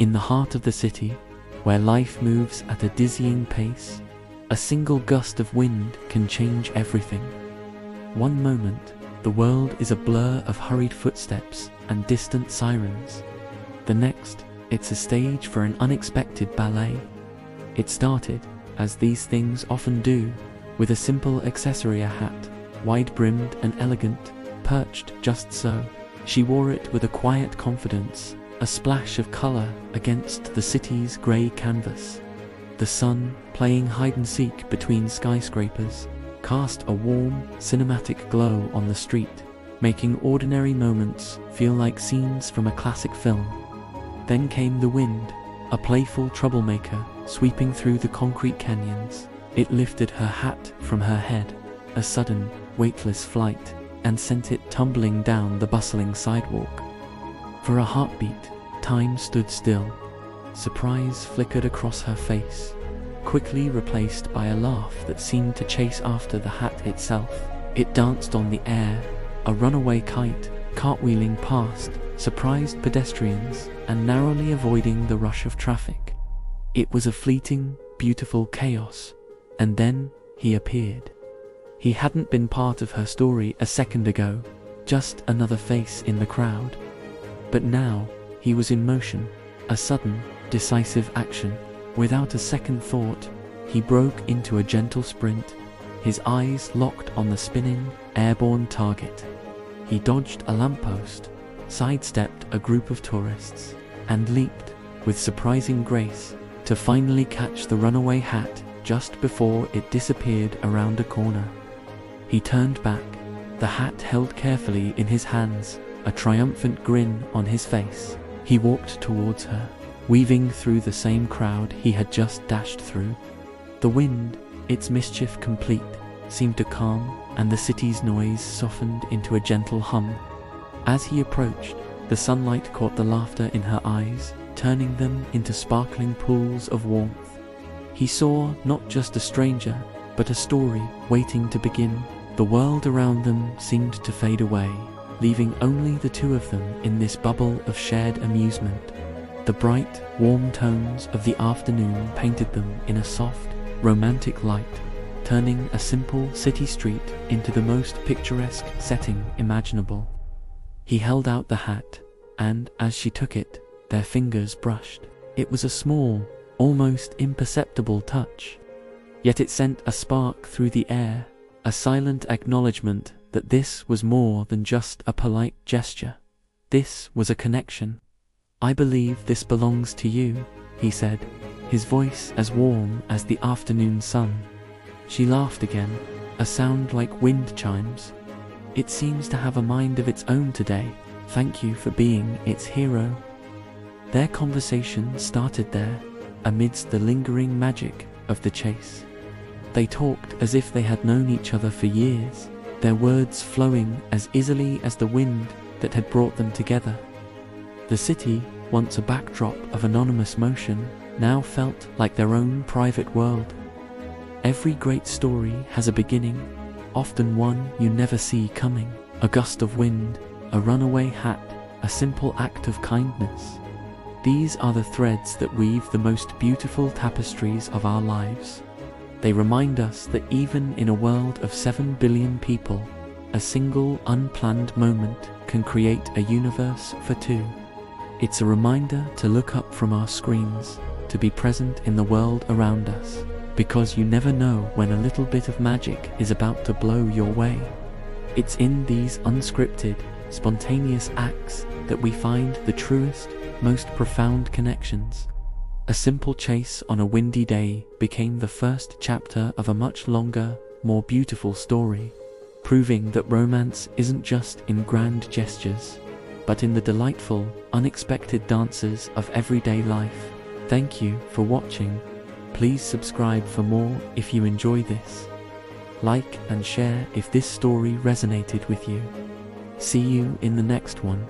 In the heart of the city, where life moves at a dizzying pace, a single gust of wind can change everything. One moment, the world is a blur of hurried footsteps and distant sirens. The next, it's a stage for an unexpected ballet. It started, as these things often do, with a simple accessory, a hat, wide-brimmed and elegant, perched just so. She wore it with a quiet confidence, a splash of color against the city's gray canvas. The sun, playing hide-and-seek between skyscrapers, cast a warm, cinematic glow on the street, making ordinary moments feel like scenes from a classic film. Then came the wind, a playful troublemaker sweeping through the concrete canyons. It lifted her hat from her head, a sudden, weightless flight, and sent it tumbling down the bustling sidewalk. For a heartbeat, time stood still. Surprise flickered across her face, quickly replaced by a laugh that seemed to chase after the hat itself. It danced on the air, a runaway kite, cartwheeling past surprised pedestrians and narrowly avoiding the rush of traffic. It was a fleeting, beautiful chaos, and then he appeared. He hadn't been part of her story a second ago, just another face in the crowd. But now, he was in motion, a sudden, decisive action. Without a second thought, he broke into a gentle sprint, his eyes locked on the spinning, airborne target. He dodged a lamppost, sidestepped a group of tourists, and leaped, with surprising grace, to finally catch the runaway hat just before it disappeared around a corner. He turned back, the hat held carefully in his hands, a triumphant grin on his face. He walked towards her, weaving through the same crowd he had just dashed through. The wind, its mischief complete, seemed to calm, and the city's noise softened into a gentle hum. As he approached, the sunlight caught the laughter in her eyes, turning them into sparkling pools of warmth. He saw not just a stranger, but a story waiting to begin. The world around them seemed to fade away, leaving only the two of them in this bubble of shared amusement. The bright, warm tones of the afternoon painted them in a soft, romantic light, turning a simple city street into the most picturesque setting imaginable. He held out the hat, and as she took it, their fingers brushed. It was a small, almost imperceptible touch, yet it sent a spark through the air, a silent acknowledgement that this was more than just a polite gesture. This was a connection. "I believe this belongs to you," he said, his voice as warm as the afternoon sun. She laughed again, a sound like wind chimes. "It seems to have a mind of its own today. Thank you for being its hero." Their conversation started there, amidst the lingering magic of the chase. They talked as if they had known each other for years, their words flowing as easily as the wind that had brought them together. The city, once a backdrop of anonymous motion, now felt like their own private world. Every great story has a beginning, often one you never see coming. A gust of wind, a runaway hat, a simple act of kindness. These are the threads that weave the most beautiful tapestries of our lives. They remind us that even in a world of 7 billion people, a single unplanned moment can create a universe for two. It's a reminder to look up from our screens, to be present in the world around us, because you never know when a little bit of magic is about to blow your way. It's in these unscripted, spontaneous acts that we find the truest, most profound connections. A simple chase on a windy day became the first chapter of a much longer, more beautiful story, proving that romance isn't just in grand gestures, but in the delightful, unexpected dances of everyday life. Thank you for watching. Please subscribe for more if you enjoy this. Like and share if this story resonated with you. See you in the next one.